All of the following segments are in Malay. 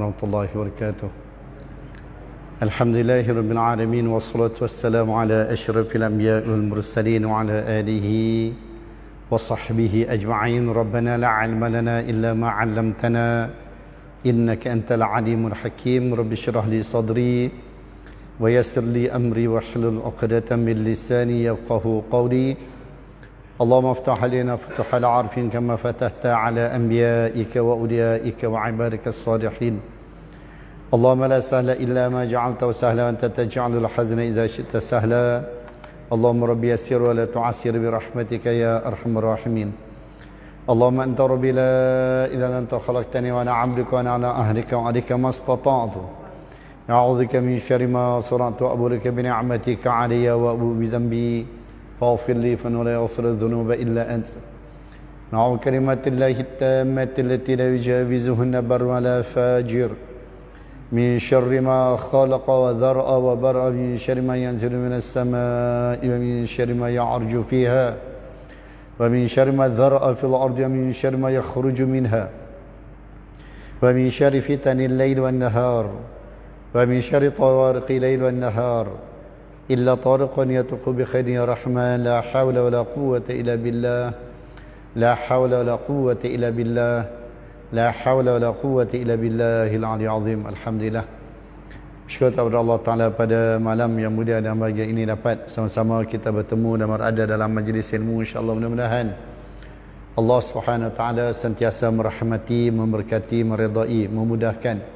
warahmatullahi wabarakatuh. Alhamdulillahirabbil alamin wassalatu wassalamu ala asyrafil anbiya'i wal mursalin wa ala alihi wa sahbihi ajma'in. Rabbana la 'ilma lana illa ma 'allamtana innaka antal alimul hakim. Rabbi shrah li sadri wa yassir li amri wahlul 'uqdatam min lisani yafqahu qawli. اللهم افتح علينا فتوح العارفين كما فتحت على أنبيائك وأوليائك وعبادك الصالحين. اللهم لا سهل إلا ما جعلته سهلا وأنت تجعل الحزن إذا شئت سهلا. اللهم ربي يسر ولا تعسر برحمتك يا أرحم الراحمين. اللهم أنت ربي لا إله إلا أنت خلقتني وأنا عبدك وأنا على أهلك وعليك ما استطعت. أعوذ بك من شر ما صنعت وأبو لك بنعمتك علي وأبو بذنبي فاغفر لي فإنه لا يغفر الذنوب إلا أنت. نعوذ بكلمات الله التامة التي لا يجاوزهن بر ولا فاجر من شر ما خلق وذرأ وبرأ من شر ما ينزل من السماء ومن شر ما يعرج فيها ومن شر ما ذرأ في الأرض ومن شر ما يخرج منها ومن شر فتن الليل والنهار ومن شر طوارق الليل والنهار إلا طارقا يتق بخير يا رحمن. لا حول ولا قوة إلا بالله. لا حول ولا قوة إلا بالله. لا حول ولا قوة إلا بالله العلي العظيم. Alhamdulillah, syukur kepada Allah Ta'ala pada malam yang mulia dan bahagia ini dapat sama-sama kita bertemu dan berada dalam majlis ilmu. InsyaAllah mudah-mudahan Allah Subhanahu Wa Ta'ala sentiasa merahmati, memberkati, meredai, memudahkan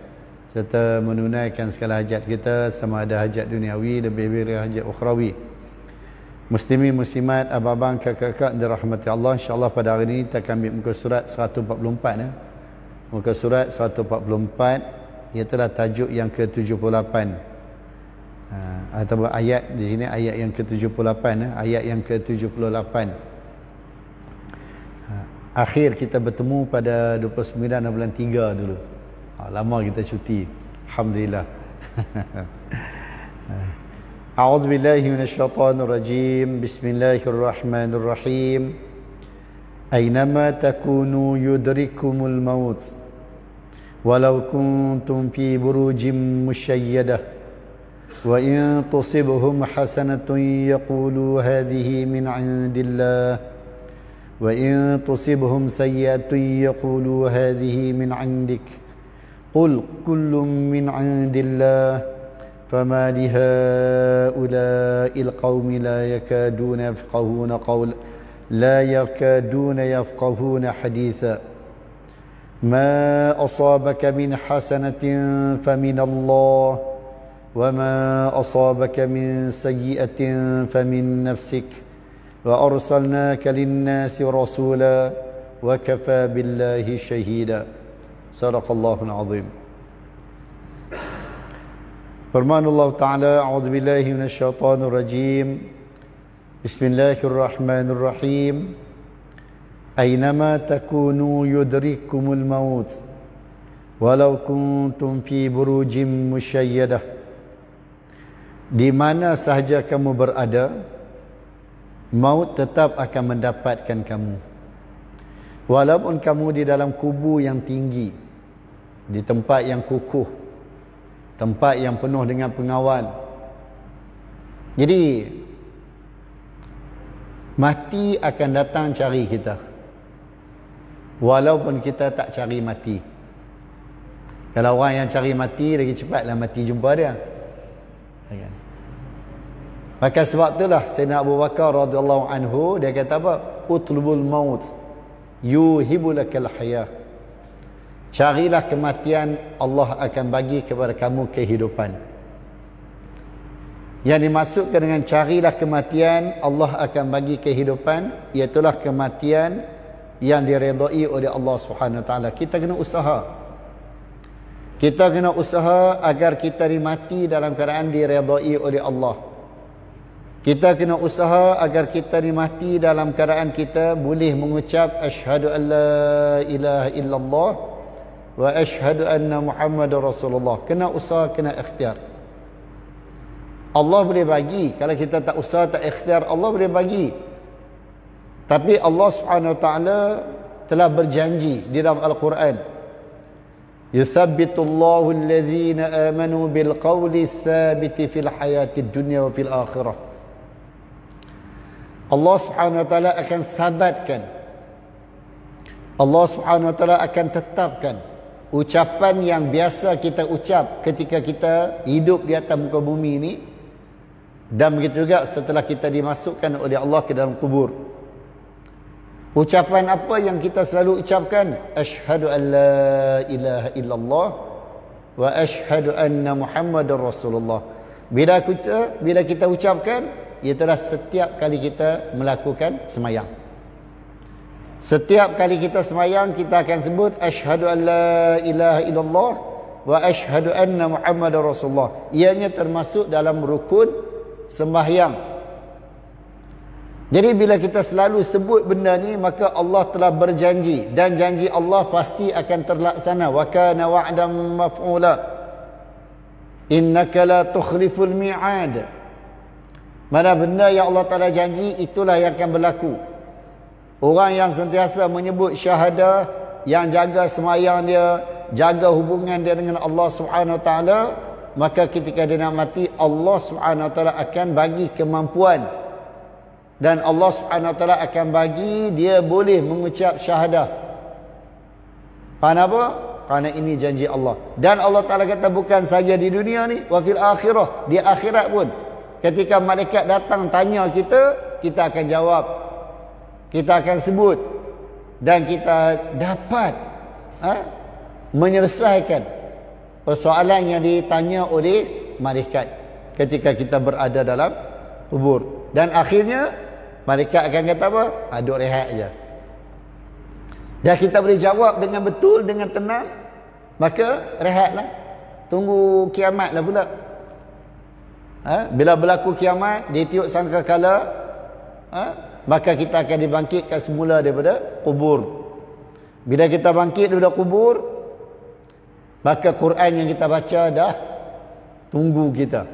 serta menunaikan segala hajat kita, sama ada hajat duniawi lebih-lebih hajat ukhrawi. Muslimin muslimat, abang-abang, kakak-kakak dirahmati Allah, insya-Allah pada hari ini kita akan ambil muka surat 144 ya. Muka surat 144 iaitu tajuk yang ke-78. Ataupun ayat di sini ayat yang ke-78 ayat yang ke-78. Akhir kita bertemu pada 29 bulan 3 dulu. Lama kita cuti. Alhamdulillah. A'udzu billahi minasyaitonir rajim. Bismillahirrahmanirrahim. Aynama takunu yudrikumul maut walau kuntum fi burujin musyayyadah wa in tusibhum hasanatun yaqulu hadhihi min 'indillah wa in tusibhum sayyi'atun yaqulu hadhihi min 'indik. قل كل من عند الله فما لهؤلاء القوم لا يكادون يفقهون حديثا ما أصابك من حسنة فمن الله وما أصابك من سيئة فمن نفسك وأرسلناك للناس رسولا وكفى بالله شهيدا. Sadaqallahul azim. Firman Allah Ta'ala, a'udzu billahi minasyaitonir rajim. Bismillahirrahmanirrahim. Aynama takunu yudrikumul maut walau kuntum fi burujin musyayyadah. Di mana sahaja kamu berada, maut tetap akan mendapatkan kamu. Walaupun kamu di dalam kubu yang tinggi, di tempat yang kukuh, tempat yang penuh dengan pengawal. Jadi mati akan datang cari kita, walaupun kita tak cari mati. Kalau orang yang cari mati, lagi cepatlah mati jumpa dia. Maka sebab itulah Sayyidina Abu Bakar radhiyallahu anhu, dia kata apa? Utlubul maut yuhibulakal hayah. Carilah kematian, Allah akan bagi kepada kamu kehidupan. Yang dimaksudkan dengan carilah kematian, Allah akan bagi kehidupan, iaitulah kematian yang diredai oleh Allah Subhanahu Wa Taala. Kita kena usaha. Kita kena usaha agar kita dimati dalam keadaan diredai oleh Allah. Kita kena usaha agar kita dimati dalam keadaan kita boleh mengucap asyhadu an la ilaha illallah wa asyhadu anna Muhammadar Rasulullah. Kena usaha, kena ikhtiar. Allah boleh bagi. Kalau kita tak usaha, tak ikhtiar, Allah boleh bagi. Tapi Allah Subhanahu Wa Taala telah berjanji di dalam Al-Quran, Yuthabbitullahu alladhina amanu bil qawli thabiti fil hayatid dunya wa fil akhirah. Allah Subhanahu wa taala akan sabatkan, Allah Subhanahu wa taala akan tetapkan ucapan yang biasa kita ucap ketika kita hidup di atas muka bumi ini, dan begitu juga setelah kita dimasukkan oleh Allah ke dalam kubur. Ucapan apa yang kita selalu ucapkan? Asyhadu an la ilaha illallah wa asyhadu anna Muhammadar Rasulullah. Bila kita ucapkan, ialah setiap kali kita melakukan semayang. Setiap kali kita semayang, kita akan sebut asyhadu an la ilaha illallah wa asyhadu anna Muhammadar Rasulullah. Ianya termasuk dalam rukun sembahyang. Jadi bila kita selalu sebut benda ni, maka Allah telah berjanji, dan janji Allah pasti akan terlaksana. Wa kana wa'dan maf'ula. Innaka la tukhliful mi'ad. Mana benda yang Allah Taala janji, itulah yang akan berlaku. Orang yang sentiasa menyebut syahadah, yang jaga semayang dia, jaga hubungan dia dengan Allah Subhanahu Wa Taala, maka ketika dia nak mati, Allah Subhanahu Wa Taala akan bagi kemampuan, dan Allah Subhanahu Wa Taala akan bagi dia boleh mengucap syahadah. Kenapa? Kerana ini janji Allah. Dan Allah Taala kata bukan saja di dunia ni, wa fil akhirah, di akhirat pun. Ketika malaikat datang tanya kita, kita akan jawab, kita akan sebut, dan kita dapat menyelesaikan persoalan yang ditanya oleh malaikat ketika kita berada dalam kubur. Dan akhirnya malaikat akan kata apa? Duduk rehat je. Dan kita boleh jawab dengan betul, dengan tenang, maka rehatlah. Tunggu kiamat lah pula. Bila berlaku kiamat, ditiup sangkakala, maka kita akan dibangkitkan semula daripada kubur. Bila kita bangkit daripada kubur, maka Quran yang kita baca dah tunggu kita.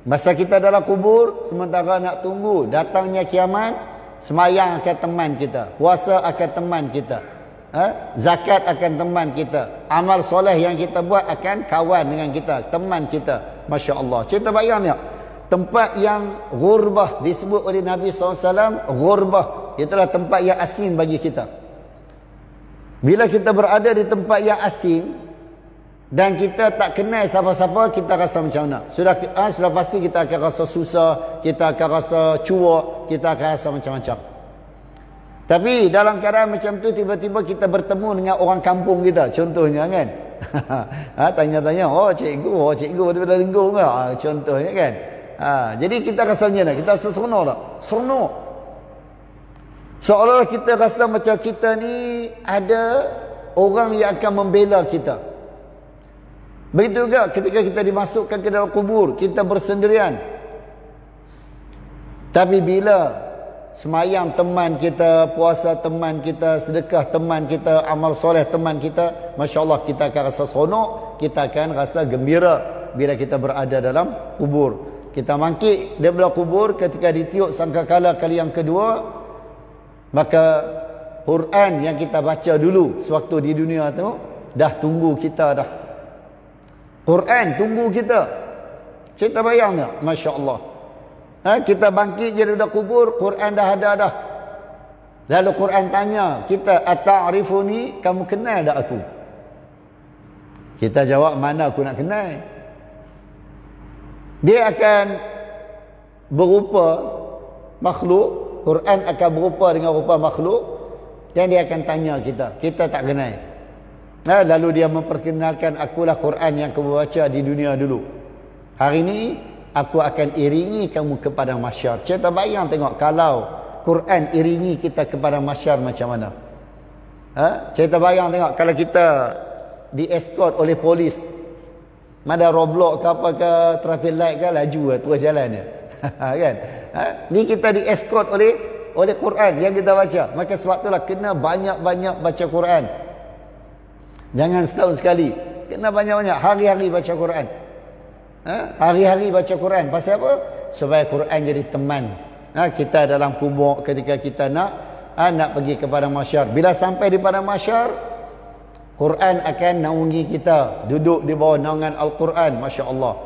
Masa kita dalam kubur, sementara nak tunggu datangnya kiamat, semayang akan teman kita, puasa akan teman kita, zakat akan teman kita, amal soleh yang kita buat akan kawan dengan kita, teman kita. Masya Allah. Cerita bayang ni, tempat yang ghurbah disebut oleh Nabi SAW, ghurbah, itulah tempat yang asing bagi kita. Bila kita berada di tempat yang asing dan kita tak kenal siapa-siapa, kita rasa macam mana? Sudah pasti kita akan rasa susah, kita akan rasa cuak, kita akan rasa macam-macam. Tapi dalam keadaan macam tu, tiba-tiba kita bertemu dengan orang kampung kita, contohnya kan. Tanya-tanya, cikgu daripada Lenggong ke? Contohnya kan. Jadi kita rasa macam mana? Kita rasa seronok tak? Seronok. Seolah-olah kita rasa macam kita ni ada orang yang akan membela kita. Begitu juga ketika kita dimasukkan ke dalam kubur, kita bersendirian. Tapi bila semayang teman kita, puasa teman kita, sedekah teman kita, amal soleh teman kita, Masya Allah, kita akan rasa seronok, kita akan rasa gembira bila kita berada dalam kubur. Kita bangkit daripada kubur ketika ditiup sangkakala kali yang kedua, maka Quran yang kita baca dulu sewaktu di dunia tu dah tunggu kita dah. Quran tunggu kita. Cerita bayang tak? Masya Allah. Kita bangkit je daripada kubur, Quran dah ada dah. Lalu Quran tanya kita, ata'rifuni, kamu kenal tak aku? Kita jawab, mana aku nak kenal? Dia akan berupa makhluk, Quran akan berupa dengan rupa makhluk, dan dia akan tanya kita, kita tak kenal. Lalu dia memperkenalkan, akulah Quran yang kamu baca di dunia dulu. Hari ini aku akan iringi kamu kepada mahsyar. Cerita bayang tengok kalau Quran iringi kita kepada mahsyar macam mana. Cerita bayang tengok kalau kita di-escort oleh polis. Mana roadblock ke apa ke, traffic light ke, laju lah, terus jalan dia. Kan? Ni kita di-escort oleh Quran yang kita baca. Maka sebab itulah kena banyak-banyak baca Quran. Jangan setahun sekali. Kena banyak-banyak, hari-hari baca Quran. Hari-hari baca Quran. Pasal apa? Supaya Quran jadi teman kita dalam kubur ketika kita nak pergi kepada mahsyar. Bila sampai di pada mahsyar, Quran akan naungi kita. Duduk di bawah naungan Al-Quran. Masya Allah.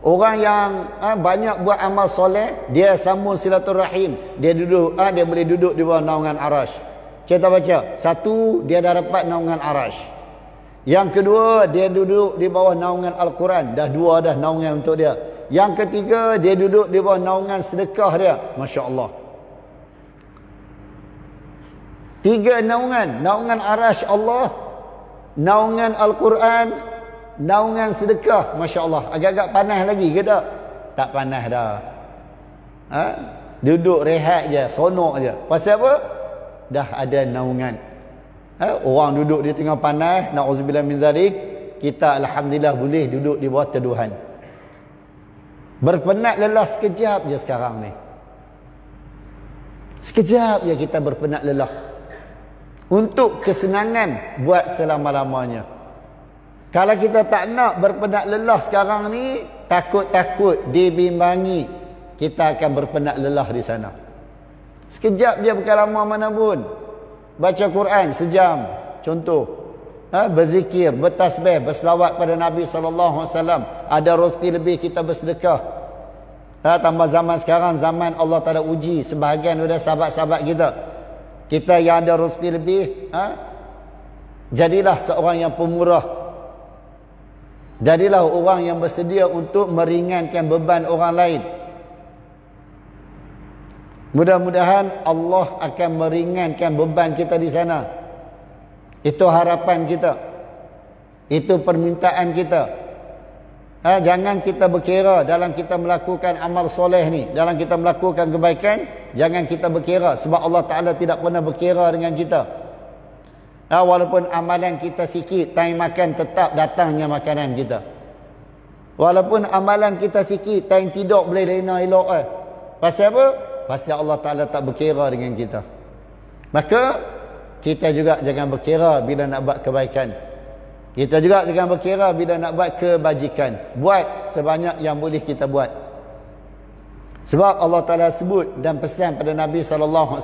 Orang yang banyak buat amal soleh, dia sambung silaturahim. Dia duduk, dia boleh duduk di bawah naungan Arash. Kita baca. Satu, dia dah dapat naungan Arash. Yang kedua, dia duduk di bawah naungan Al-Quran. Dah dua dah naungan untuk dia. Yang ketiga, dia duduk di bawah naungan sedekah dia. Masya Allah. Tiga naungan. Naungan Arash Allah, naungan Al-Quran, naungan sedekah. Masya Allah. Agak-agak panas lagi ke tak? Tak panas dah. Duduk rehat je, sonok je. Pasal apa? Dah ada naungan. Orang duduk di tengah panas, na'udzubillah min zalik, kita alhamdulillah boleh duduk di bawah teduhan. Berpenat lelah sekejap je sekarang ni. Sekejap je kita berpenat lelah. Untuk kesenangan buat selama-lamanya. Kalau kita tak nak berpenat lelah sekarang ni, takut-takut dibimbangi, kita akan berpenat lelah di sana. Sekejap je, bukan lama mana pun. Baca Quran sejam, contoh. Berzikir, bertasbih, berselawat pada Nabi SAW. Ada rezeki lebih, kita bersedekah. Tambah zaman sekarang, zaman Allah Ta'ala uji sebahagian daripada sahabat-sahabat kita. Kita yang ada rezeki lebih, jadilah seorang yang pemurah. Jadilah orang yang bersedia untuk meringankan beban orang lain. Mudah-mudahan Allah akan meringankan beban kita di sana. Itu harapan kita. Itu permintaan kita. Jangan kita berkira dalam kita melakukan amal soleh ni, dalam kita melakukan kebaikan, jangan kita berkira, sebab Allah Ta'ala tidak pernah berkira dengan kita. Walaupun amalan kita sikit, time makan tetap datangnya makanan kita. Walaupun amalan kita sikit, time tidur boleh lena elok. Pasal apa? Pasal Allah Ta'ala tak berkira dengan kita. Maka kita juga jangan berkira bila nak buat kebaikan. Kita juga jangan berkira bila nak buat kebajikan. Buat sebanyak yang boleh kita buat. Sebab Allah Ta'ala sebut dan pesan pada Nabi SAW,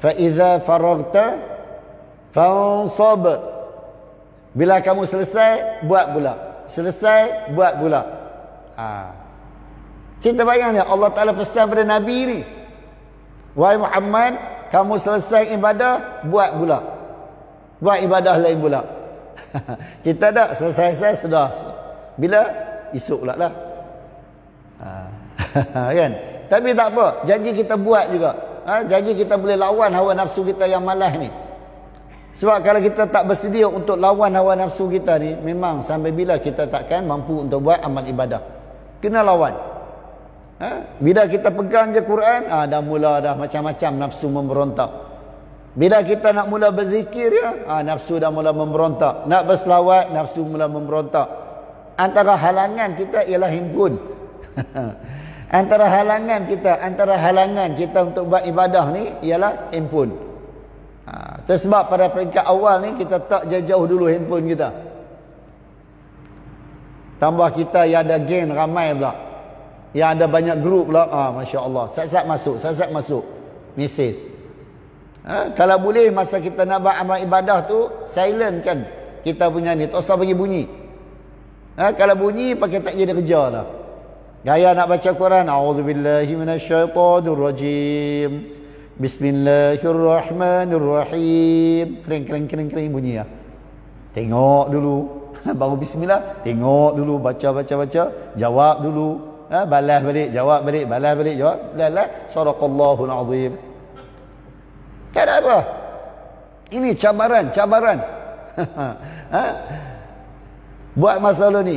فَإِذَا فَرَغْتَ فَانْصَبْ. Bila kamu selesai, buat pula. Selesai, buat pula. Cinta bayangnya Allah Ta'ala pesan pada Nabi ni, wahai Muhammad, kamu selesai ibadah, buat pula. Buat ibadah lain pula. Kita tak selesai sudah. Bila? Esok pula lah. Kan? Tapi tak apa, janji kita buat juga. Janji kita boleh lawan hawa nafsu kita yang malas ni. Sebab kalau kita tak bersedia untuk lawan hawa nafsu kita ni, memang sampai bila kita takkan mampu untuk buat amal ibadah. Kena lawan. Bila kita pegang je Quran, dah mula dah macam-macam nafsu memberontak. Bila kita nak mula berzikir ya, nafsu dah mula memberontak. Nak berselawat, nafsu mula memberontak. Antara halangan kita ialah himpun. Antara halangan kita untuk buat ibadah ni ialah himpun. Itu sebab pada peringkat awal ni kita tak jauh dulu handphone kita. Tambah kita yang ada geng ramai pula, yang ada banyak grup pula. Masya Allah, sat-sat masuk mesej. Kalau boleh masa kita nak buat amal ibadah tu, silent kan kita punya ni, tak usah bagi bunyi. Kalau bunyi pakai tak jadi kerja dah. Gaya nak baca Quran, a'udzubillahi minasyaitonirrajim, bismillahirrahmanirrahim, kering bunyi ya. Tengok dulu baru bismillah, tengok dulu, baca, jawab dulu, balas balik, jawab balik, balas balik, jawab. La sadaqallahul azim. Tak ada apa. Ini cabaran. Buat masalah ni.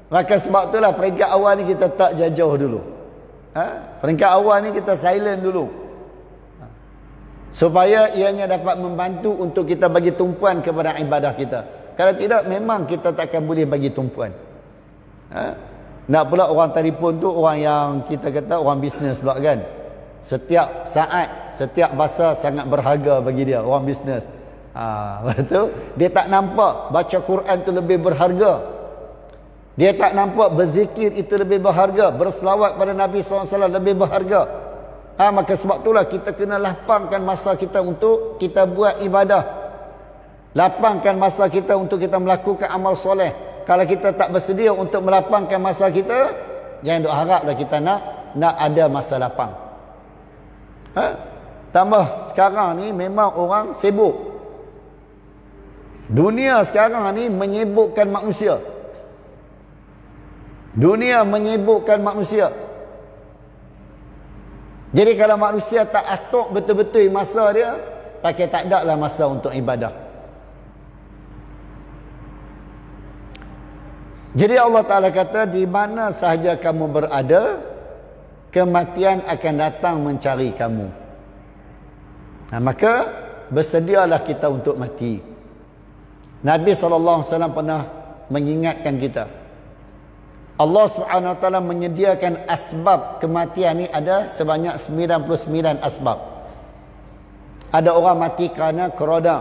Maka sebab itulah peringkat awal ni kita tak jauh dulu. Peringkat awal ni kita silent dulu. Supaya ianya dapat membantu untuk kita bagi tumpuan kepada ibadah kita. Kalau tidak, memang kita takkan boleh bagi tumpuan. Nak pula orang telefon tu orang yang kita kata orang bisnes pula kan. Setiap saat, setiap masa sangat berharga bagi dia, orang bisnes. Betul? Dia tak nampak baca Quran tu lebih berharga. Dia tak nampak berzikir itu lebih berharga, berselawat pada Nabi SAW lebih berharga. Maka sebab itulah kita kena lapangkan masa kita untuk kita buat ibadah. Lapangkan masa kita untuk kita melakukan amal soleh. Kalau kita tak bersedia untuk melapangkan masa kita, jangan duk haraplah kita nak ada masa lapang. Tambah sekarang ni memang orang sibuk. Dunia sekarang ni menyibukkan manusia. Dunia menyibukkan manusia. Jadi kalau manusia tak atur betul-betul masa dia, pakai tak ada lah masa untuk ibadah. Jadi Allah Ta'ala kata, di mana sahaja kamu berada, kematian akan datang mencari kamu. Maka bersedialah kita untuk mati. Nabi SAW pernah mengingatkan kita. Allah SWT menyediakan asbab kematian ni ada sebanyak 99 asbab. Ada orang mati kerana corona.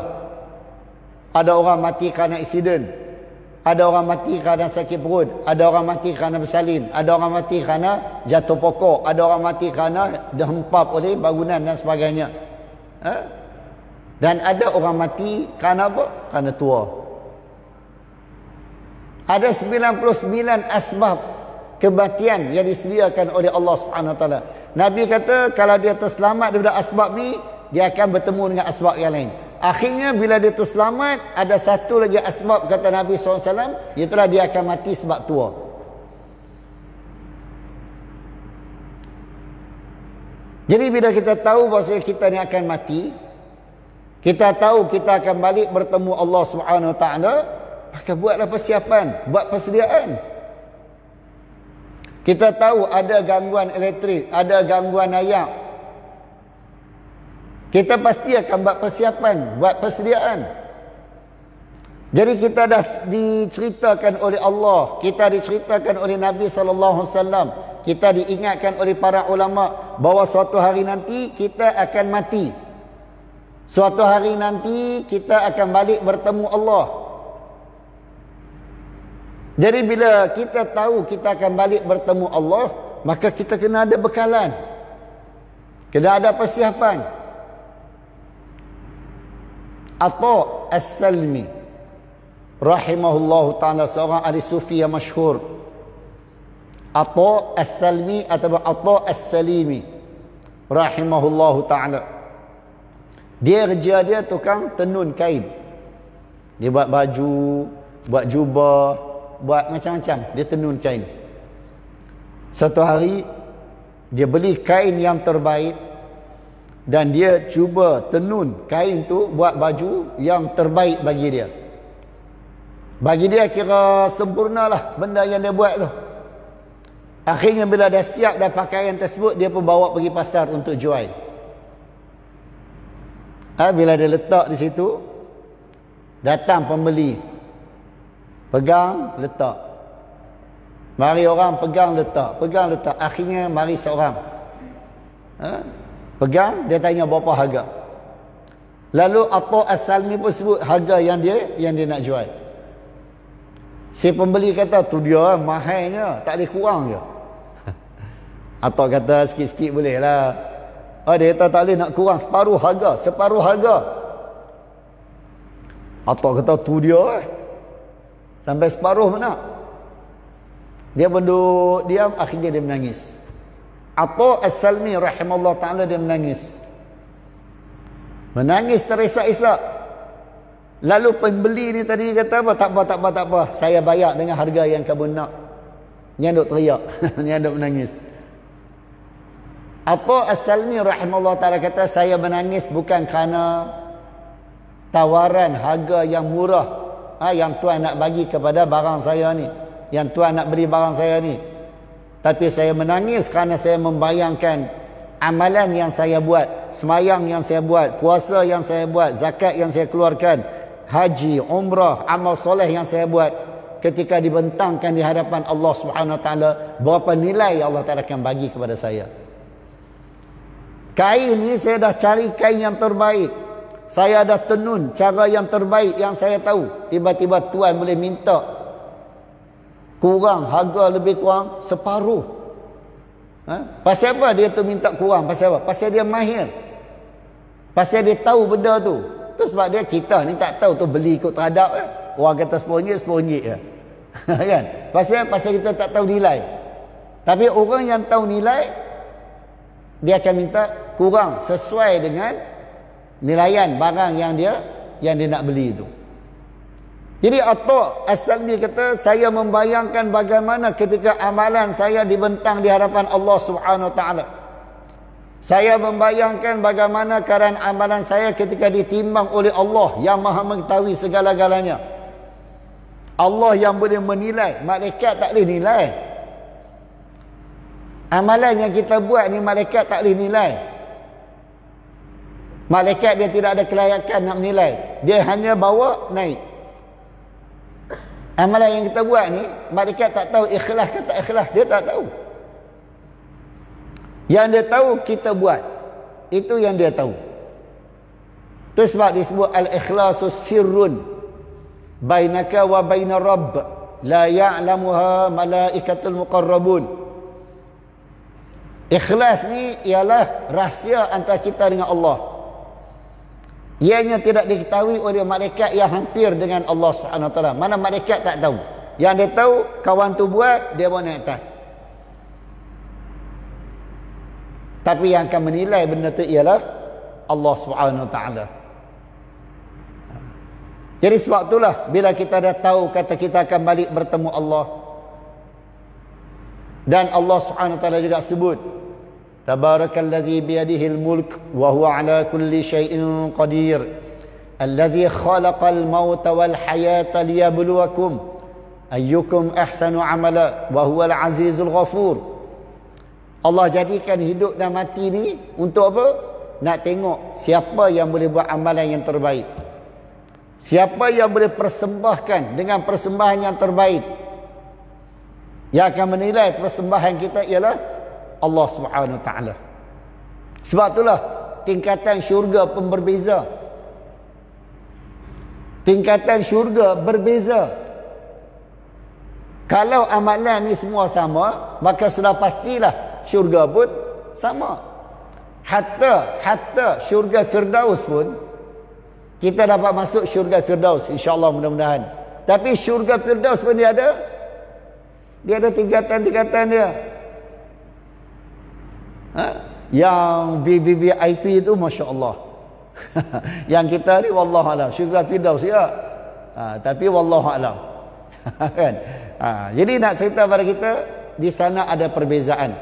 Ada orang mati kerana aksiden. Ada orang mati kerana sakit perut. Ada orang mati kerana bersalin. Ada orang mati kerana jatuh pokok. Ada orang mati kerana dihempap oleh bangunan dan sebagainya. Dan ada orang mati kerana apa? Kerana tua. Ada 99 asbab kematian yang disediakan oleh Allah SWT. Nabi kata kalau dia terselamat daripada asbab ni, dia akan bertemu dengan asbab yang lain. Akhirnya bila dia terselamat, ada satu lagi asbab kata Nabi SAW, ialah dia akan mati sebab tua. Jadi bila kita tahu bahawa kita ni akan mati, kita tahu kita akan balik bertemu Allah SWT, maka buatlah persiapan, buat persediaan. Kita tahu ada gangguan elektrik, ada gangguan air. Kita pasti akan buat persiapan, buat persediaan. Jadi kita dah diceritakan oleh Allah, kita diceritakan oleh Nabi SAW, kita diingatkan oleh para ulama bahawa suatu hari nanti kita akan mati. Suatu hari nanti kita akan balik bertemu Allah. Jadi bila kita tahu kita akan balik bertemu Allah, maka kita kena ada bekalan. Kena ada persiapan. Atha As-Salmi rahimahullahu ta'ala, seorang ahli sufi yang masyhur. Atha As-Salmi atau Atha As-Salimi rahimahullahu ta'ala. Dia kerja dia tukang tenun kain. Dia buat baju, buat jubah, buat macam-macam. Dia tenun kain. Satu hari dia beli kain yang terbaik dan dia cuba tenun kain tu buat baju yang terbaik bagi dia. Bagi dia kira sempurnalah benda yang dia buat tu. Akhirnya bila dah siap dah pakaian tersebut, dia pun bawa pergi pasar untuk jual. Bila dia letak di situ, datang pembeli. Pegang, letak. Mari orang pegang, letak. Pegang, letak. Akhirnya mari seorang. Pegang, dia tanya berapa harga. Lalu Atha As-Salmi pun sebut harga yang dia nak jual. Si pembeli kata, tu dia mahalnya, tak boleh kurang je. Atha kata, sikit-sikit boleh lah. Dia kata tak boleh nak kurang, separuh harga. Atha kata, tu dia sampai separuh mana. Dia pun duduk diam, akhirnya dia menangis. Atha As-Salmi rahimahullah ta'ala, dia menangis. Menangis terisak-isak. Lalu pembeli ni tadi kata apa? Tak apa. Saya bayar dengan harga yang kamu nak. Ni duk teriak. Ni duk menangis. Atha As-Salmi rahimahullah ta'ala kata, saya menangis bukan kerana tawaran harga yang murah yang Tuan nak bagi kepada barang saya ni, yang Tuan nak beli barang saya ni. Tapi saya menangis kerana saya membayangkan amalan yang saya buat, semayang yang saya buat, puasa yang saya buat, zakat yang saya keluarkan, haji, umrah, amal soleh yang saya buat, ketika dibentangkan di hadapan Allah Subhanahu Wa Taala, berapa nilai Allah Taala akan bagi kepada saya. Kain ni saya dah cari kain yang terbaik. Saya dah tenun cara yang terbaik yang saya tahu. Tiba-tiba Tuan boleh minta kurang, harga lebih kurang separuh. Pasal apa dia tu minta kurang? Pasal apa? Pasal dia mahir. Pasal dia tahu benda tu. Tu sebab dia kita ni tak tahu tu beli ikut teradap orang kata RM10 je. Kan? Pasal kita tak tahu nilai. Tapi orang yang tahu nilai, dia akan minta kurang sesuai dengan nilaian barang yang dia nak beli itu. Jadi Atha' As-Salbi kata, saya membayangkan bagaimana ketika amalan saya dibentang di hadapan Allah Subhanahu Wa Taala. Saya membayangkan bagaimana keadaan amalan saya ketika ditimbang oleh Allah yang Maha mengetahui segala-galanya. Allah yang boleh menilai, malaikat tak boleh nilai. Amalan yang kita buat ni malaikat tak boleh nilai. Malaikat dia tidak ada kelayakan nak menilai. Dia hanya bawa naik. Amalan yang kita buat ni malaikat tak tahu ikhlas ke tak ikhlas, dia tak tahu. Yang dia tahu kita buat. Itu yang dia tahu. Itu sebab disebut al-ikhlasu sirrun bainaka wa bainar rabb la ya'lamuha malaikatul muqarrabun. Ikhlas ni ialah rahsia antara kita dengan Allah. Ianya tidak diketahui oleh malaikat yang hampir dengan Allah Subhanahu Wa Taala. Mana malaikat tak tahu. Yang dia tahu kawan tu buat, dia bawa naik atas. Tapi yang akan menilai benda tu ialah Allah Subhanahu Wa Taala. Jadi sebab itulah bila kita dah tahu kata kita akan balik bertemu Allah. Dan Allah Subhanahu Wa Taala juga sebut, Tabarakalladzi biyadihil mulk wa huwa ala kulli syai'in qadir. Alladzi khalaqal mauta wal hayata liyabluwakum ayyukum ahsanu amala wa huwal azizul ghafur. Allah jadikan hidup dan mati ni untuk apa? Nak tengok siapa yang boleh buat amalan yang terbaik. Siapa yang boleh persembahkan dengan persembahan yang terbaik. Yang akan menilai persembahan kita ialah Allah Subhanahu Wa Taala. Sebab itulah tingkatan syurga pun berbeza. Tingkatan syurga berbeza. Kalau amalan ni semua sama, maka sudah pastilah syurga pun sama. Hatta syurga Firdaus pun kita dapat masuk syurga Firdaus, insya-Allah, mudah-mudahan. Tapi syurga Firdaus pun dia ada tingkatan-tingkatan dia. Yang VVVIP itu masya-Allah. Yang kita ni wallahu alam syurga Firdaus ya. Tapi wallahu alam. Kan? Jadi nak cerita pada kita, di sana ada perbezaan.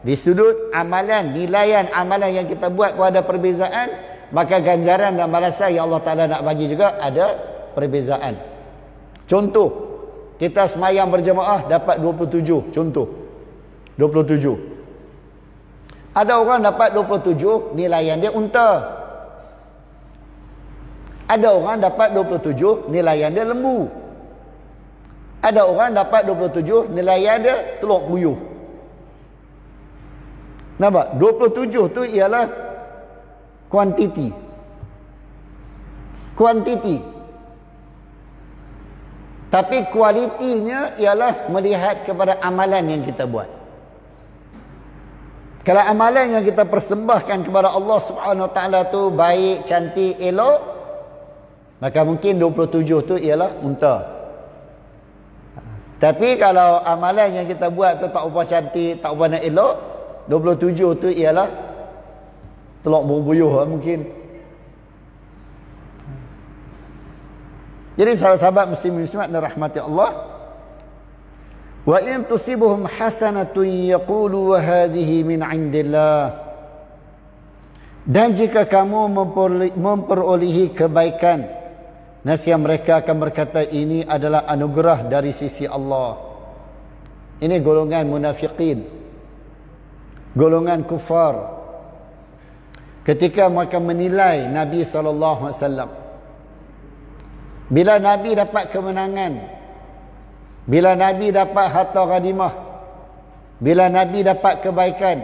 Di sudut amalan, nilaian amalan yang kita buat pun ada perbezaan. Maka ganjaran dan balasan yang Allah Ta'ala nak bagi juga ada perbezaan. Contoh, kita semayang berjemaah dapat 27. Contoh, 27. Ada orang dapat 27, nilaian dia unta. Ada orang dapat 27, nilaian dia lembu. Ada orang dapat 27, nilaian dia telur puyuh. Nampak? 27 tu ialah kuantiti. Tapi kualitinya ialah melihat kepada amalan yang kita buat. Kalau amalan yang kita persembahkan kepada Allah Subhanahu Wa Taala tu baik, cantik, elok, maka mungkin 27 tu ialah unta. Tapi kalau amalan yang kita buat tu tak apa cantik, tak apa nak elok, 27 tu ialah telur burung puyuh mungkin. Jadi sahabat-sahabat muslimin dan rahmati Allah, wa in tusibuhum hasanatun yaqulu wa hadhihi min indillah. Dan jika kamu memperolehi kebaikan, nescaya mereka akan berkata ini adalah anugerah dari sisi Allah. Ini golongan munafiqin, golongan kufar. Ketika mereka menilai Nabi SAW, bila Nabi dapat kemenangan, bila Nabi dapat harta ghanimah, bila Nabi dapat kebaikan,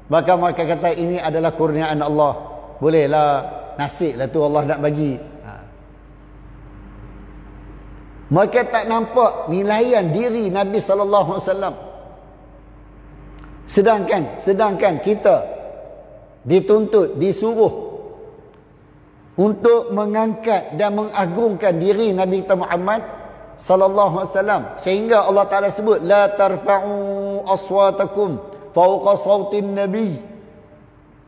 maka mereka kata ini adalah kurniaan Allah. Bolehlah, nasib lah tu Allah nak bagi. Mereka tak nampak nilaian diri Nabi SAW. Sedangkan kita dituntut, disuruh untuk mengangkat dan mengagungkan diri Nabi kita Muhammad sallallahu alaihi wasallam, sehingga Allah Taala sebut la tarfa'u aswatakum fawqa sautin nabi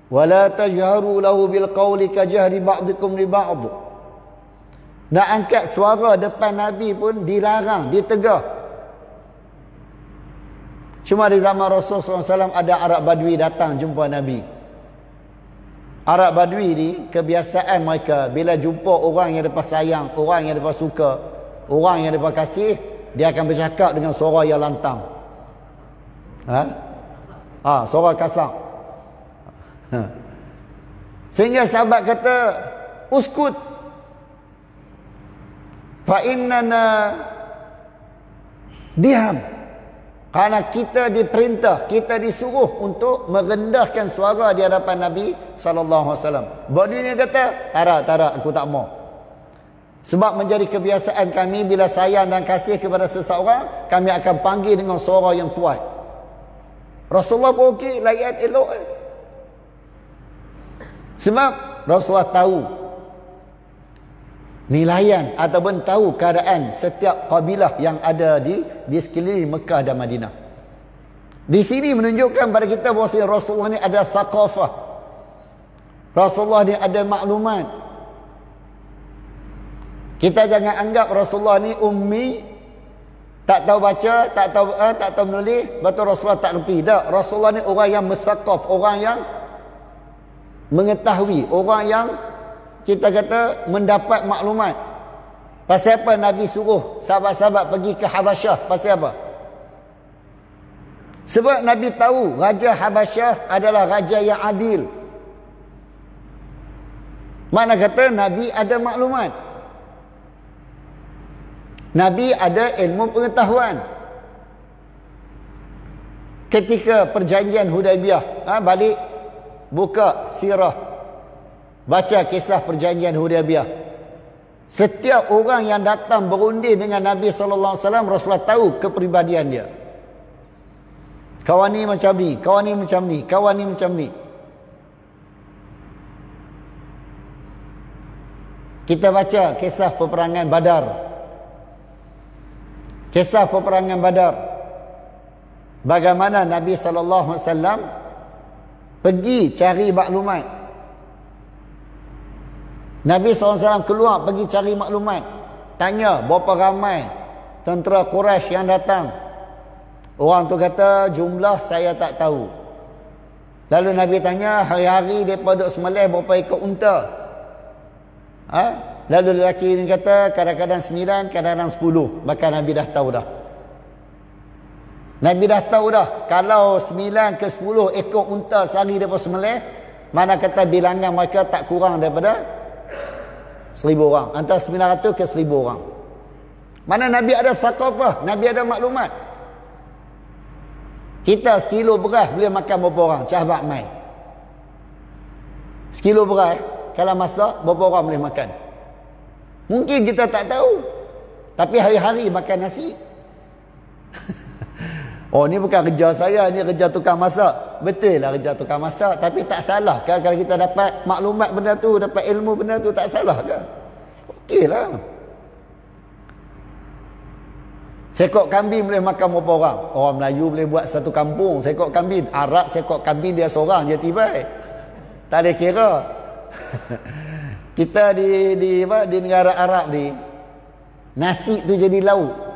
wa la tajharu lahu bil qawli ka jahri ba'dikum li ba'd. Nak angkat suara depan Nabi pun dilarang, ditegah. Cuma di zaman Rasulullah SAW ada Arab Badui datang jumpa Nabi. Arab Badui ni kebiasaan mereka bila jumpa orang yang mereka sayang, orang yang mereka suka, orang yang mereka kasih, dia akan bercakap dengan suara yang lantang. Suara kasar. Sehingga sahabat kata, uskut fa innana, diam, kerana kita diperintah, kita disuruh untuk merendahkan suara di hadapan Nabi sallallahu alaihi wasallam. Badui ni kata, tak, aku tak mau. Sebab menjadi kebiasaan kami bila sayang dan kasih kepada seseorang, kami akan panggil dengan suara yang kuat. Rasulullah pun okey, layan elok. Sebab Rasulullah tahu nilaian ataupun tahu keadaan setiap kabilah yang ada di sekeliling Mekah dan Madinah. Di sini menunjukkan pada kita bahawa Rasulullah ni ada thaqafah. Rasulullah ni ada maklumat. Kita jangan anggap Rasulullah ni ummi, tak tahu baca, tak tahu menulis, betul Rasulullah tak kerti. Tak, Rasulullah ni orang yang muthaqaf, orang yang mengetahui, orang yang kita kata mendapat maklumat. Pasal apa Nabi suruh sahabat-sahabat pergi ke Habasyah? Pasal apa? Sebab Nabi tahu Raja Habasyah adalah raja yang adil. Mana kata Nabi ada maklumat, Nabi ada ilmu pengetahuan. Ketika perjanjian Hudaibiyah, balik buka sirah, baca kisah perjanjian Hudaibiyah. Setiap orang yang datang berunding dengan Nabi sallallahu alaihi wasallam, Rasulullah tahu kepribadian dia. Kawan ni macam ni, kawan ni macam ni, kawan ni macam ni. Kita baca kisah peperangan Badar. Kisah peperangan Badar. Bagaimana Nabi sallallahu alaihi wasallam pergi cari maklumat. Nabi SAW keluar pergi cari maklumat. Tanya berapa ramai tentera Quraisy yang datang. Orang tu kata jumlah saya tak tahu. Lalu Nabi tanya hari-hari mereka duduk sembelih berapa ekor unta. Lalu lelaki ini kata kadang-kadang 9, kadang-kadang 10. Maka Nabi dah tahu dah. Nabi dah tahu dah. Kalau 9 ke 10 ekor unta sehari mereka sembelih, mana kata bilangan mereka tak kurang daripada 1000 orang. Antara 900 ke 1000 orang. Mana Nabi ada thaqafah, Nabi ada maklumat. Kita sekilo beras boleh makan berapa orang? Sahabat mai. Sekilo beras kalau masak berapa orang boleh makan? Mungkin kita tak tahu. Tapi hari-hari makan nasi. Oh, ni bukan kerja saya, ni kerja tukang masak. Betul lah kerja tukang masak, tapi tak salah kan kalau kita dapat maklumat benda tu, dapat ilmu benda tu, tak salah kan? Okey lah. Sekok kambing boleh makan berapa orang? Orang Melayu boleh buat satu kampung sekok kambing. Arab sekok kambing dia seorang je tiba. Tak ada kira. Kita di negara Arab ni, nasi tu jadi lauk.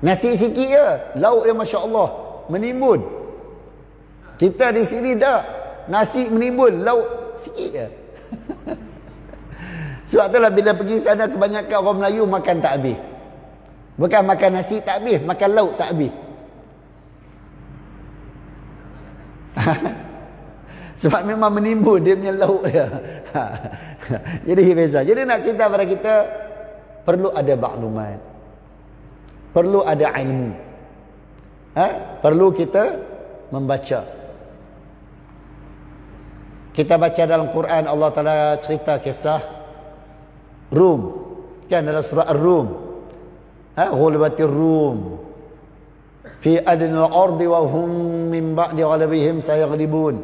Nasi sikit je, lauk dia Masya Allah menimbun. Kita di sini dah nasi menimbun, lauk sikit je. Sebab itulah bila pergi sana kebanyakan orang Melayu makan tak habis. Bukan makan nasi tak habis, makan lauk tak habis. Sebab memang menimbun dia punya lauk dia. Jadi beza. Jadi nak cerita pada kita, perlu ada maklumat, perlu ada ilmu, perlu kita membaca. Kita baca dalam Quran Allah Ta'ala cerita kisah Rum, kan dalam surah Ar-Rum, Ghulibatir Rum fi adnal ardi wa hum min ba'di ghalabihim sayaghlibun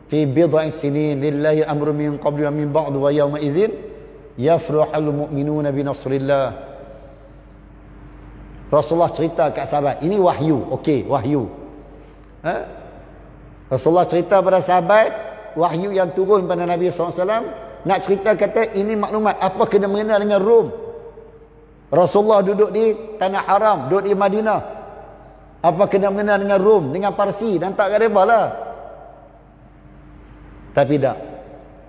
fi bid'in sinin lillahi amru min qabli wa min ba'du wa yawma idzin yafrahul mu'minuna bi nasrillah. Rasulullah cerita kat sahabat, ini wahyu. Okey, wahyu. Rasulullah cerita pada sahabat wahyu yang turun pada Nabi SAW. Nak cerita kata ini maklumat apa kena mengena dengan Rom. Rasulullah duduk di tanah haram, duduk di Madinah. Apa kena mengena dengan Rom, dengan Parsi, dan tak ada apa lah. Tapi tak.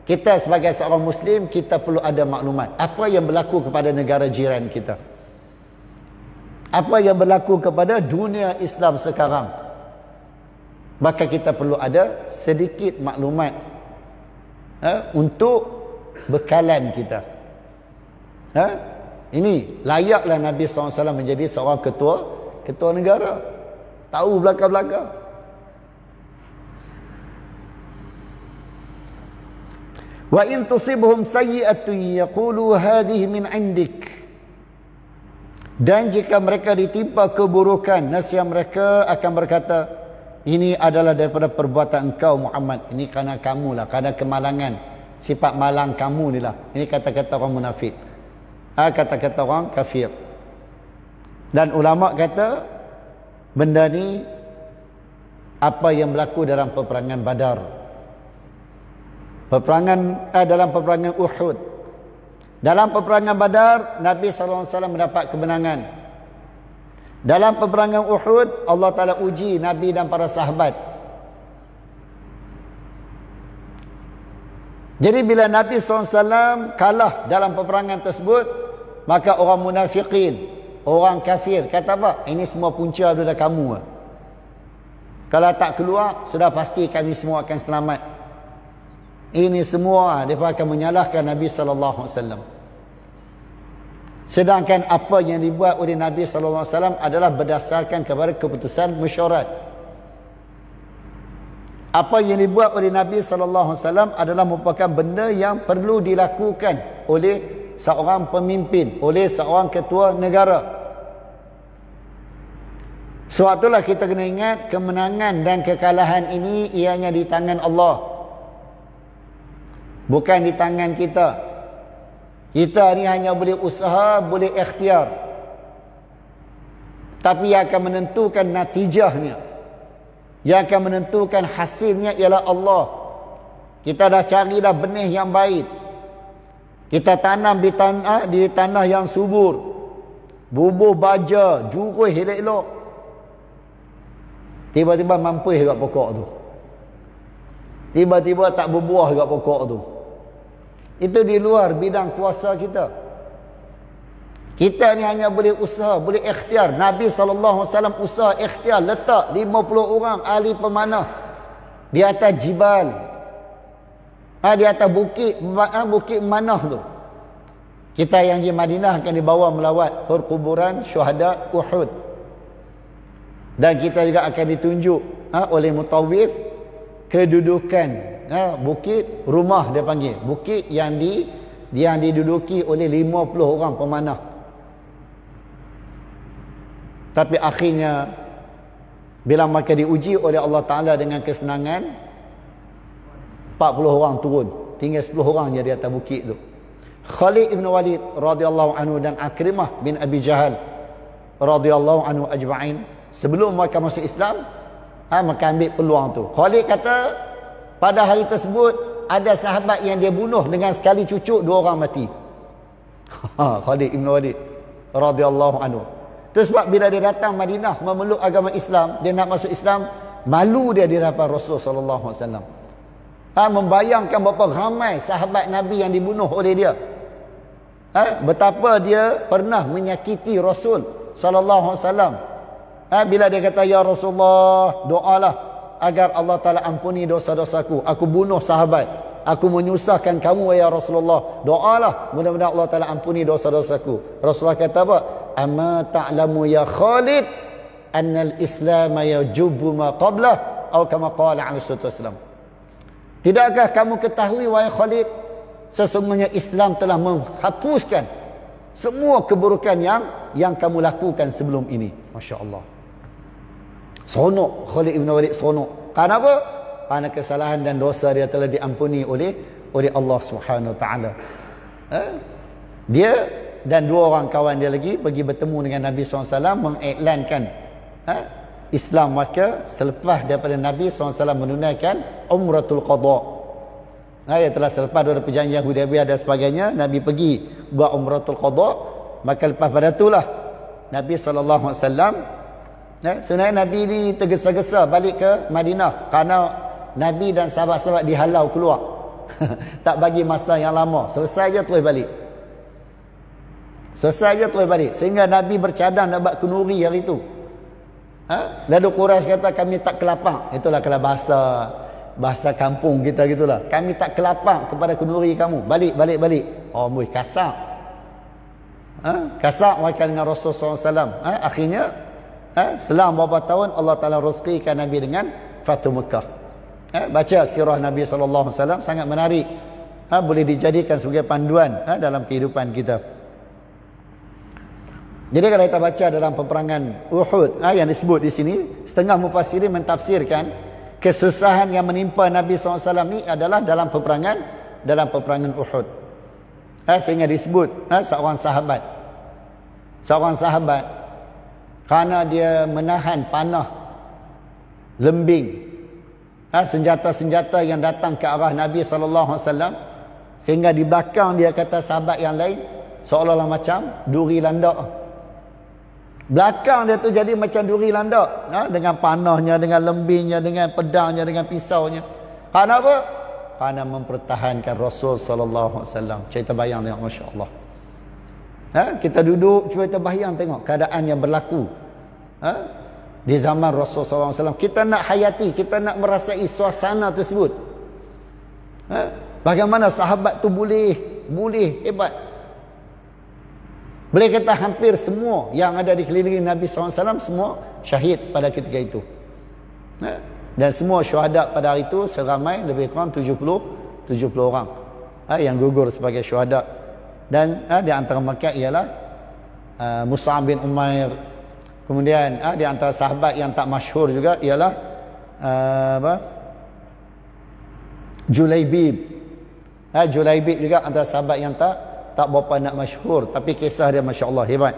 Kita sebagai seorang Muslim, kita perlu ada maklumat apa yang berlaku kepada negara jiran kita, apa yang berlaku kepada dunia Islam sekarang. Maka kita perlu ada sedikit maklumat untuk bekalan kita. Ini layaklah Nabi SAW menjadi seorang ketua negara, tahu belakang-belakang. Wa in tusibhum sayyi'atun yaqulu hadhihi min 'indik. Dan jika mereka ditimpa keburukan, nescaya mereka akan berkata, ini adalah daripada perbuatan engkau Muhammad. Ini kerana kamu lah, kerana kemalangan, sifat malang kamu ni lah. Ini kata-kata orang munafik, kata-kata orang kafir. Dan ulama kata benda ni apa yang berlaku dalam peperangan Badar, dalam peperangan Uhud. Dalam peperangan Badar, Nabi SAW mendapat kemenangan. Dalam peperangan Uhud, Allah Ta'ala uji Nabi dan para sahabat. Jadi bila Nabi SAW kalah dalam peperangan tersebut, maka orang munafiqin, orang kafir kata apa? Ini semua punca daripada kamu. Kalau tak keluar, sudah pasti kami semua akan selamat. Ini semua mereka akan menyalahkan Nabi SAW. Sedangkan apa yang dibuat oleh Nabi SAW adalah berdasarkan kepada keputusan mesyuarat. Apa yang dibuat oleh Nabi SAW adalah merupakan benda yang perlu dilakukan oleh seorang pemimpin, oleh seorang ketua negara. Sebab itulah kita kena ingat, kemenangan dan kekalahan ini ianya di tangan Allah, bukan di tangan kita. Kita ni hanya boleh usaha, boleh ikhtiar. Tapi yang akan menentukan natijahnya, yang akan menentukan hasilnya ialah Allah. Kita dah cari dah benih yang baik, kita tanam di tanah yang subur, bubuh baja, juruh elok-elok, tiba-tiba mampus kat pokok tu, tiba-tiba tak berbuah kat pokok tu. Itu di luar bidang kuasa kita. Kita ni hanya boleh usaha, boleh ikhtiar. Nabi SAW usaha ikhtiar, letak 50 orang ahli pemanah di atas jibal, di atas bukit, bukit Manah tu. Kita yang di Madinah akan dibawa melawat perkuburan syuhada Uhud. Dan kita juga akan ditunjuk oleh mutawif kedudukan bukit rumah, dia panggil bukit yang diduduki oleh 50 orang pemanah. Tapi akhirnya bila mereka diuji oleh Allah Ta'ala dengan kesenangan, 40 orang turun, tinggal 10 orang je di atas bukit tu. Khalid ibn Walid radhiyallahu anhu dan Akrimah bin Abi Jahal radhiyallahu anhu ajma'in, sebelum mereka masuk Islam, maka ambil peluang tu. Khalid kata pada hari tersebut ada sahabat yang dia bunuh dengan sekali cucuk 2 orang mati. Khalid ibn Walid radhiyallahu anhu. Terus sebab bila dia datang Madinah memeluk agama Islam, dia nak masuk Islam, malu dia di hadapan Rasul sallallahu alaihi wasallam. Membayangkan berapa ramai sahabat Nabi yang dibunuh oleh dia. Betapa dia pernah menyakiti Rasul sallallahu alaihi wasallam. Bila dia kata, ya Rasulullah, doalah agar Allah Ta'ala ampuni dosa-dosaku. Aku bunuh sahabat, aku menyusahkan kamu ya Rasulullah, doalah mudah-mudahan Allah Ta'ala ampuni dosa-dosaku. Rasulullah kata apa? Amma ta'lamu ya Khalid annal Islam yajubu ma qablah, atau kama qala alaihi wasallam. Tidakkah kamu ketahui wahai Khalid, sesungguhnya Islam telah menghapuskan semua keburukan yang kamu lakukan sebelum ini. Masya Allah. Seronok Khalid ibn Walid, seronok. Kenapa? Kerana kesalahan dan dosa dia telah diampuni oleh Allah Subhanahu Wa Taala. Dia dan dua orang kawan dia lagi pergi bertemu dengan Nabi SAW mengiklankan Islam mereka selepas daripada Nabi SAW menunaikan Umratul Qadha. Ya, telah selepas daripada perjanjian Hudaybiyah dan sebagainya, Nabi pergi buat Umratul Qadha. Maka lepas pada itulah Nabi SAW, sebenarnya Nabi ni tergesa-gesa balik ke Madinah kerana Nabi dan sahabat-sahabat dihalau keluar. Tak bagi masa yang lama, selesai je terus balik. Sehingga Nabi bercadang nak buat kenuri hari itu. Lalu Quraisy kata kami tak kelapang. Itulah kalau bahasa kampung kita gitulah. Kami tak kelapang kepada kenuri kamu. Balik. Oh, mui kasar. Kasar mereka dengan Rasulullah SAW. Akhirnya selang beberapa tahun Allah Ta'ala rezekikan Nabi dengan Fatu Mekah. Baca sirah Nabi SAW sangat menarik. Boleh dijadikan sebagai panduan dalam kehidupan kita. Jadi kalau kita baca dalam peperangan Uhud yang disebut di sini, setengah mufassirin mentafsirkan kesusahan yang menimpa Nabi SAW ni adalah dalam peperangan Uhud. Sehingga disebut seorang sahabat kerana dia menahan panah lembing, senjata-senjata yang datang ke arah Nabi SAW, sehingga di belakang dia kata sahabat yang lain seolah-olah macam duri landak. Belakang dia tu jadi macam duri landak, dengan panahnya, dengan lembingnya, dengan pedangnya, dengan pisaunya. Kerana apa? Kerana mempertahankan Rasul sallallahu alaihi wasallam. Kita bayang tengok, masya-Allah. Kita duduk, cuba kita bayang tengok keadaan yang berlaku di zaman Rasul sallallahu alaihi wasallam. Kita nak hayati, kita nak merasai suasana tersebut. Bagaimana sahabat tu boleh hebat. Boleh kata hampir semua yang ada di keliling Nabi SAW semua syahid pada ketika itu. Dan semua syuhada pada hari itu seramai lebih kurang 70 orang yang gugur sebagai syuhada. Dan di antara mereka ialah Mus'ab bin Umair. Kemudian di antara sahabat yang tak masyhur juga ialah Julaibib. Julaibib juga antara sahabat yang tak berapa nak masyhur, tapi kisah dia masya-Allah hebat.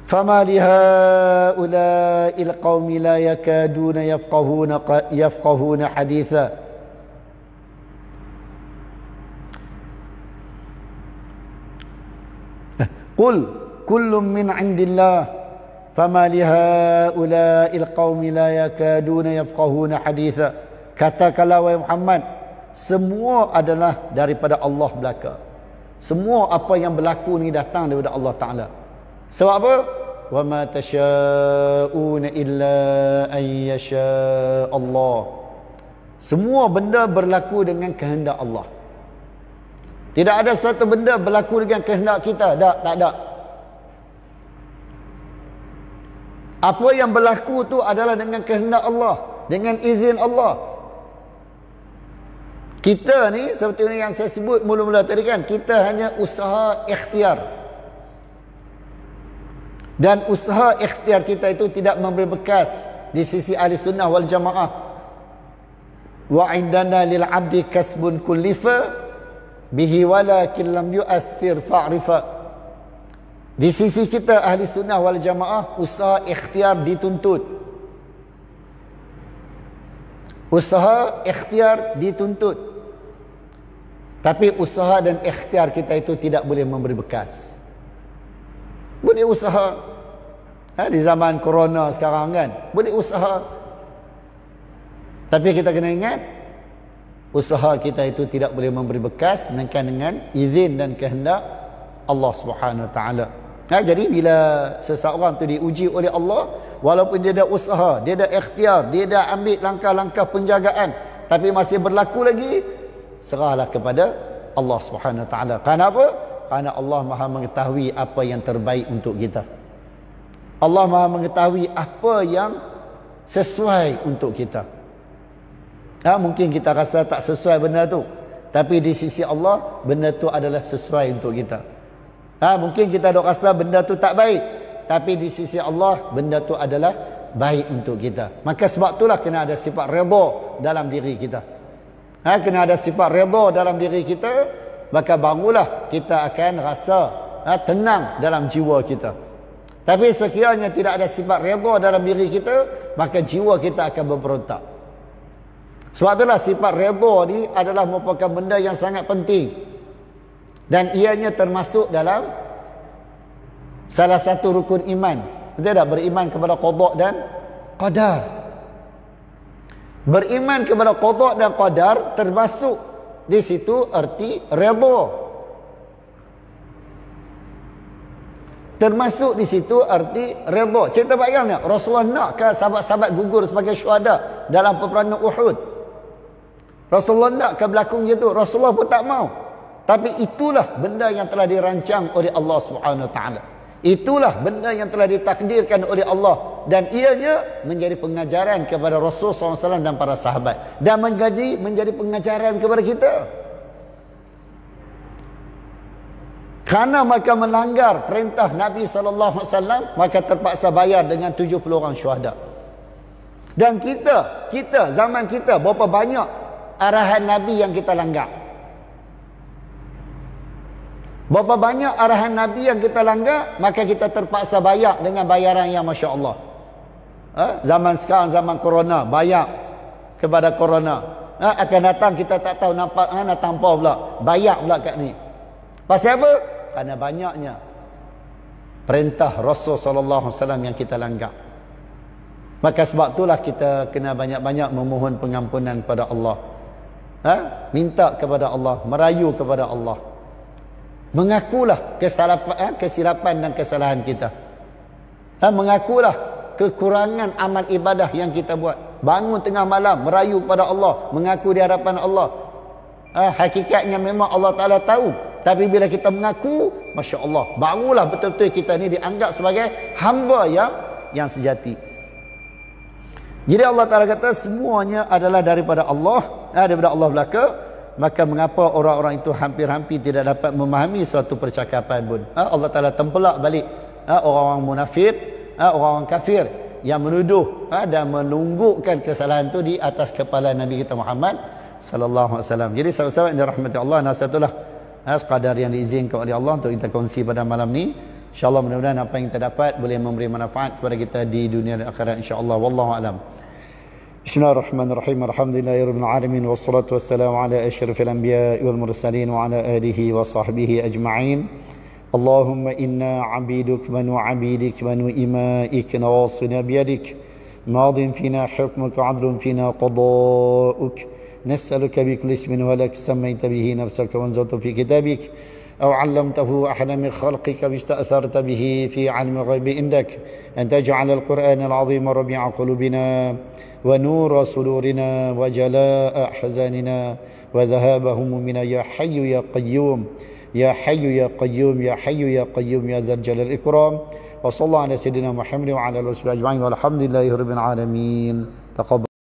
Fama li haula'il qaumi la yakaduna yafqahuna haditha. Qul kullun min 'indillah fama li haula'il qaumi la yakaduna yafqahuna haditha. Katakanlah wahai Muhammad, semua adalah daripada Allah belaka. Semua apa yang berlaku ni datang daripada Allah Ta'ala. Sebab apa? Wa ma tasha'una illa an yasha' Allah. Semua benda berlaku dengan kehendak Allah. Tidak ada suatu benda berlaku dengan kehendak kita. Tak ada. Apa yang berlaku tu adalah dengan kehendak Allah, dengan izin Allah. Kita ni seperti yang saya sebut mula-mula tadi kan, kita hanya usaha ikhtiar. Dan usaha ikhtiar kita itu tidak memberi bekas di sisi ahli sunnah wal jamaah. Wa indana lil abdi kasbun kullifa bihi walakin lam yu'athir fa'rifa. Di sisi kita ahli sunnah wal jamaah, usaha ikhtiar dituntut. Usaha ikhtiar dituntut. Tapi usaha dan ikhtiar kita itu tidak boleh memberi bekas. Boleh usaha. Di zaman corona sekarang kan, boleh usaha. Tapi kita kena ingat, usaha kita itu tidak boleh memberi bekas melainkan dengan izin dan kehendak Allah Subhanahu Wa Taala. Jadi bila seseorang tu diuji oleh Allah, walaupun dia ada usaha, dia ada ikhtiar, dia dah ambil langkah-langkah penjagaan, tapi masih berlaku lagi, serahlah kepada Allah Subhanahu Wa Taala. Kenapa? Kerana Allah Maha mengetahui apa yang terbaik untuk kita. Allah Maha mengetahui apa yang sesuai untuk kita. Mungkin kita rasa tak sesuai benda tu, tapi di sisi Allah benda tu adalah sesuai untuk kita. Mungkin kita dok rasa benda tu tak baik, tapi di sisi Allah benda tu adalah baik untuk kita. Maka sebab itulah kena ada sifat redha dalam diri kita. Kena ada sifat redha dalam diri kita, maka barulah kita akan rasa tenang dalam jiwa kita. Tapi sekiranya tidak ada sifat redha dalam diri kita, maka jiwa kita akan berberontak. Sebab itulah sifat redha ni adalah merupakan benda yang sangat penting. Dan ianya termasuk dalam salah satu rukun iman. Betul tak? Beriman kepada qada dan qadar. Beriman kepada qada dan qadar termasuk di situ erti redha. Termasuk di situ arti redha. Cerita bayangnya, Rasulullah nak ke sahabat-sahabat gugur sebagai syuhada dalam peperangan Uhud. Rasulullah nak ke berlaku macam tu. Rasulullah pun tak mau. Tapi itulah benda yang telah dirancang oleh Allah Subhanahu Wa Taala. Itulah benda yang telah ditakdirkan oleh Allah. Dan ianya menjadi pengajaran kepada Rasul SAW dan para sahabat. Dan menjadi pengajaran kepada kita. Kerana mereka melanggar perintah Nabi SAW, maka terpaksa bayar dengan 70 orang syuhada. Dan kita zaman kita, berapa banyak arahan Nabi yang kita langgar? Berapa banyak arahan Nabi yang kita langgar, maka kita terpaksa bayar dengan bayaran yang Masya Allah. Zaman sekarang, zaman corona, bayar kepada corona. Akan datang kita tak tahu nak tampau pula. Bayar pula kat ni. Pasal apa? Kerana banyaknya perintah Rasul sallallahu alaihi wasallam yang kita langgar. Maka sebab itulah kita kena banyak-banyak memohon pengampunan kepada Allah. Minta kepada Allah, merayu kepada Allah. Mengakulah kesilapan dan kesalahan kita. Mengakulah kekurangan amal ibadah yang kita buat. Bangun tengah malam merayu kepada Allah, mengaku di hadapan Allah. Hakikatnya memang Allah Ta'ala tahu. Tapi bila kita mengaku, Masya Allah, barulah betul-betul kita ni dianggap sebagai hamba yang sejati. Jadi Allah Ta'ala kata semuanya adalah daripada Allah, daripada Allah belaka. Maka mengapa orang-orang itu hampir-hampir tidak dapat memahami suatu percakapan pun. Allah Ta'ala tempelak balik orang-orang munafik, orang-orang kafir yang menuduh dan menunggukkan kesalahan itu di atas kepala Nabi kita Muhammad sallallahu alaihi wasallam. Jadi sahabat-sahabat yang dirahmati Allah, nasatulah sekadar yang diizinkan oleh Allah untuk kita kongsi pada malam ni. InsyaAllah mudah-mudahan apa yang kita dapat boleh memberi manfaat kepada kita di dunia dan akhirat insyaAllah. Wallahu alam. Bismillahirrahmanirrahim. Alhamdulillahirabbil alamin wassalatu wassalamu ala asyrafil anbiya'i wal mursalin wa ala alihi wa sahbihi ajma'in. Allahumma inna 'abiduk banu 'abidik banu ima'ik nawasina biyadik madin fina hukmuk 'adlun fina qada'uk. نسألك بكل اسم ولك سميت به نفسك وانزلت في كتابك أو علمته أحدا من خلقك واستأثرت به في علم الغيب عندك أن تجعل القرآن العظيم ربيع قلوبنا ونور صدورنا وجلاء أحزاننا وذهاب همومنا يا حي يا قيوم يا حي يا قيوم يا حي يا قيوم يا ذا الجلال الإكرام وصلى الله على سيدنا محمد وعلى آله وصحبه أجمعين والحمد لله رب العالمين. تقبل